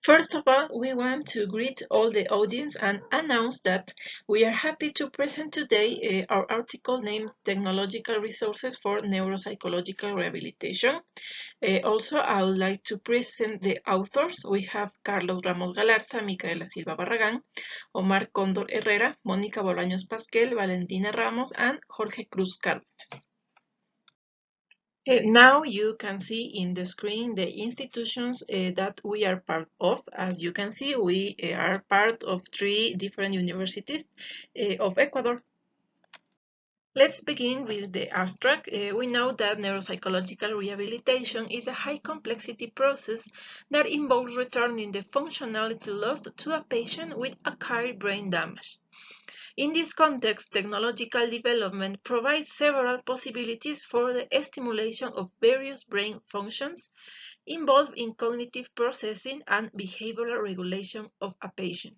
First of all, we want to greet all the audience and announce that we are happy to present today our article named Technological Resources for Neuropsychological Rehabilitation. Also, I would like to present the authors. We have Carlos Ramos Galarza, Micaela Silva Barragán, Omar Cóndor Herrera, Mónica Bolaños Pasquel, Valentina Ramos, and Jorge Cruz Cárdenas. Now you can see in the screen the institutions that we are part of. As you can see, we are part of 3 different universities of Ecuador. Let's begin with the abstract. We know that neuropsychological rehabilitation is a high complexity process that involves returning the functionality lost to a patient with acquired brain damage. In this context, technological development provides several possibilities for the stimulation of various brain functions involved in cognitive processing and behavioral regulation of a patient.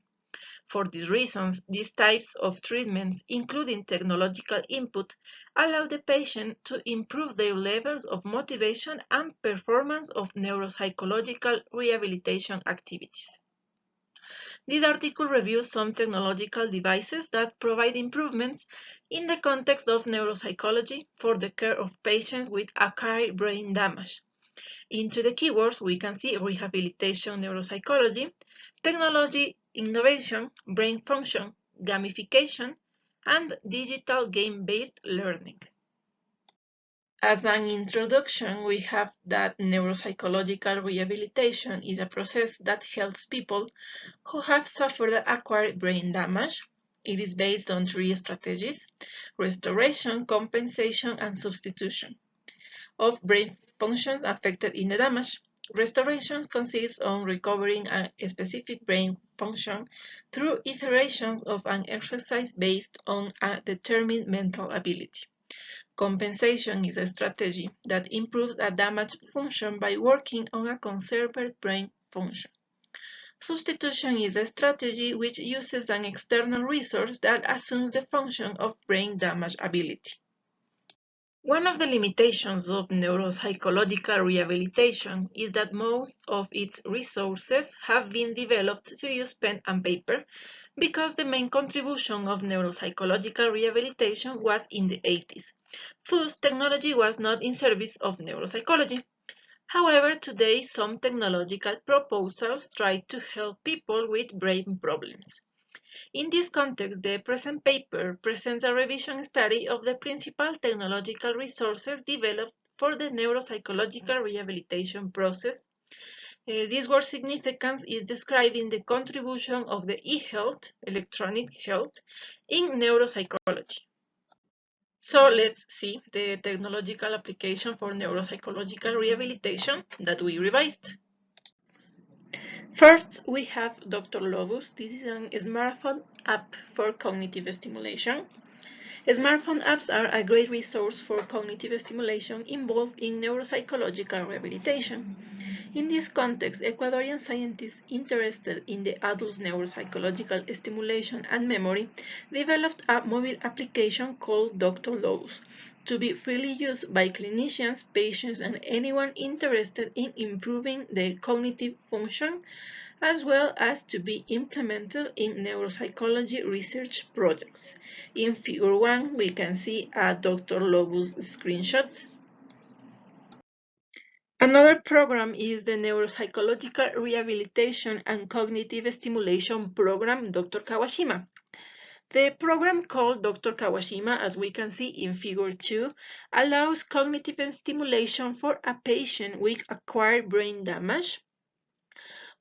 For these reasons, these types of treatments, including technological input, allow the patient to improve their levels of motivation and performance of neuropsychological rehabilitation activities. This article reviews some technological devices that provide improvements in the context of neuropsychology for the care of patients with acquired brain damage. Into the keywords, we can see rehabilitation neuropsychology, technology innovation, brain function, gamification, and digital game-based learning. As an introduction, we have that neuropsychological rehabilitation is a process that helps people who have suffered acquired brain damage. It is based on 3 strategies: restoration, compensation, and substitution of brain functions affected in the damage. Restoration consists on recovering a specific brain function through iterations of an exercise based on a determined mental ability. Compensation is a strategy that improves a damaged function by working on a conserved brain function. Substitution is a strategy which uses an external resource that assumes the function of brain damage ability. One of the limitations of neuropsychological rehabilitation is that most of its resources have been developed to use pen and paper because the main contribution of neuropsychological rehabilitation was in the 80s. Thus, technology was not in service of neuropsychology. However, today some technological proposals try to help people with brain problems. In this context, the present paper presents a revision study of the principal technological resources developed for the neuropsychological rehabilitation process. This word significance is describing the contribution of the e-health, electronic health, in neuropsychology. So let's see the technological application for neuropsychological rehabilitation that we revised. First, we have Dr. Lobus. This is a smartphone app for cognitive stimulation. Smartphone apps are a great resource for cognitive stimulation involved in neuropsychological rehabilitation. In this context, Ecuadorian scientists interested in the adult's neuropsychological stimulation and memory developed a mobile application called Dr. Lobus to be freely used by clinicians, patients, and anyone interested in improving their cognitive function, as well as to be implemented in neuropsychology research projects. In Figure 1, we can see a Dr. Lobus screenshot. Another program is the Neuropsychological Rehabilitation and Cognitive Stimulation Program, Dr. Kawashima. The program called Dr. Kawashima, as we can see in Figure 2, allows cognitive stimulation for a patient with acquired brain damage.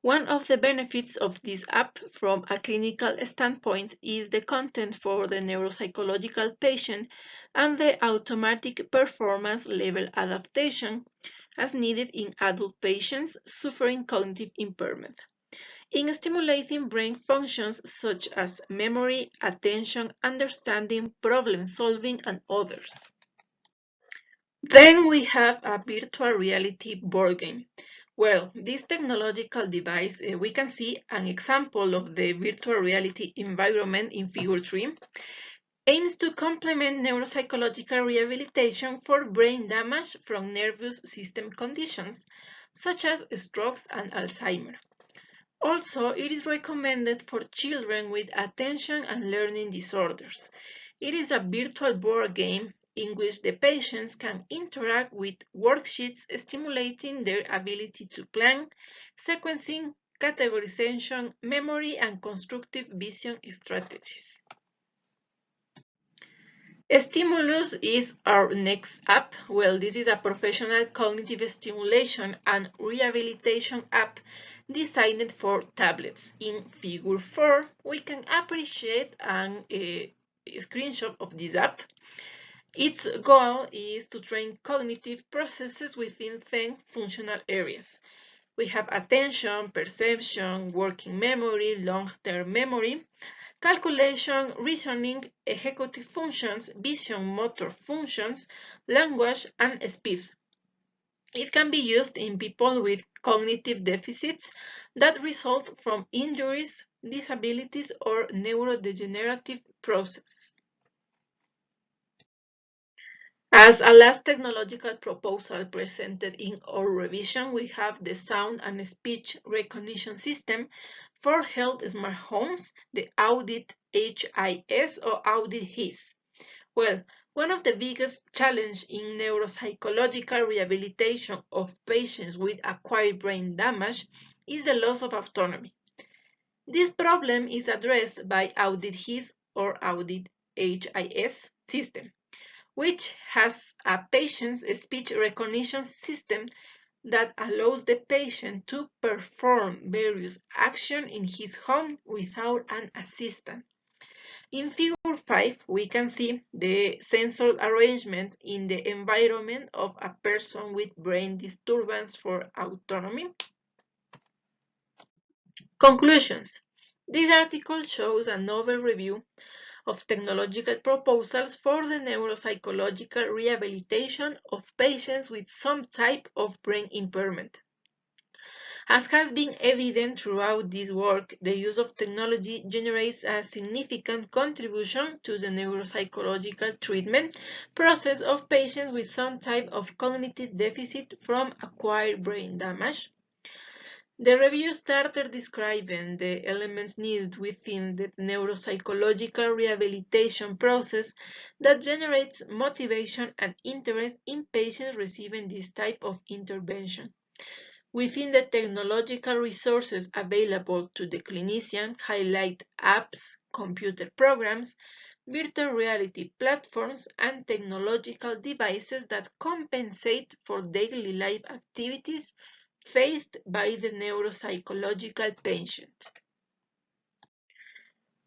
One of the benefits of this app from a clinical standpoint is the content for the neuropsychological patient and the automatic performance level adaptation as needed in adult patients suffering cognitive impairment, in stimulating brain functions such as memory, attention, understanding, problem solving, and others. Then we have a virtual reality board game. Well, this technological device, we can see an example of the virtual reality environment in Figure 3, aims to complement neuropsychological rehabilitation for brain damage from nervous system conditions, such as strokes and Alzheimer's. Also, it is recommended for children with attention and learning disorders. It is a virtual board game in which the patients can interact with worksheets stimulating their ability to plan, sequencing, categorization, memory, and constructive vision strategies. Stimulus is our next app. Well, this is a professional cognitive stimulation and rehabilitation app designed for tablets. In Figure 4, we can appreciate a screenshot of this app. Its goal is to train cognitive processes within 10 functional areas. We have attention, perception, working memory, long-term memory, calculation, reasoning, executive functions, vision motor functions, language, and speed. It can be used in people with cognitive deficits that result from injuries, disabilities, or neurodegenerative processes. As a last technological proposal presented in our revision, we have the sound and speech recognition system for health smart homes, the Audit HIS or Audit HIS. Well, one of the biggest challenges in neuropsychological rehabilitation of patients with acquired brain damage is the loss of autonomy. This problem is addressed by Audit HIS or Audit HIS system, which has a patient's speech recognition system that allows the patient to perform various actions in his home without an assistant. In Figure 5, we can see the sensor arrangement in the environment of a person with brain disturbance for autonomy. Conclusions. This article shows a novel review of technological proposals for the neuropsychological rehabilitation of patients with some type of brain impairment. As has been evident throughout this work, the use of technology generates a significant contribution to the neuropsychological treatment process of patients with some type of cognitive deficit from acquired brain damage. The review started describing the elements needed within the neuropsychological rehabilitation process that generates motivation and interest in patients receiving this type of intervention. Within the technological resources available to the clinician, highlight apps, computer programs, virtual reality platforms, and technological devices that compensate for daily life activities faced by the neuropsychological patient.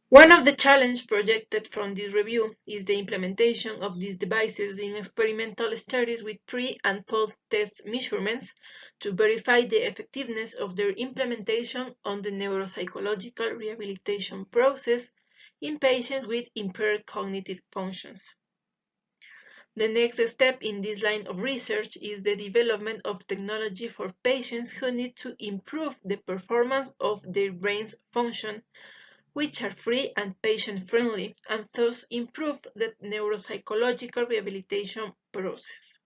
One of the challenges projected from this review is the implementation of these devices in experimental studies with pre- and post-test measurements to verify the effectiveness of their implementation on the neuropsychological rehabilitation process in patients with impaired cognitive functions. The next step in this line of research is the development of technology for patients who need to improve the performance of their brain's function, which are free and patient-friendly, and thus improve the neuropsychological rehabilitation process.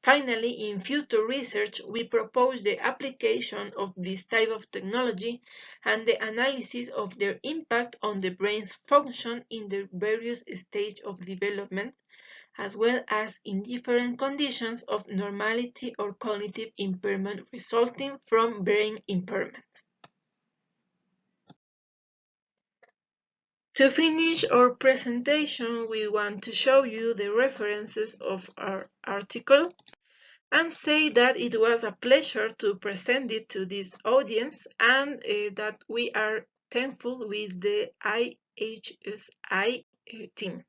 Finally, in future research, we propose the application of this type of technology and the analysis of their impact on the brain's function in the various stages of development, as well as in different conditions of normality or cognitive impairment resulting from brain impairment. To finish our presentation, we want to show you the references of our article and say that it was a pleasure to present it to this audience and that we are thankful with the IHSI team.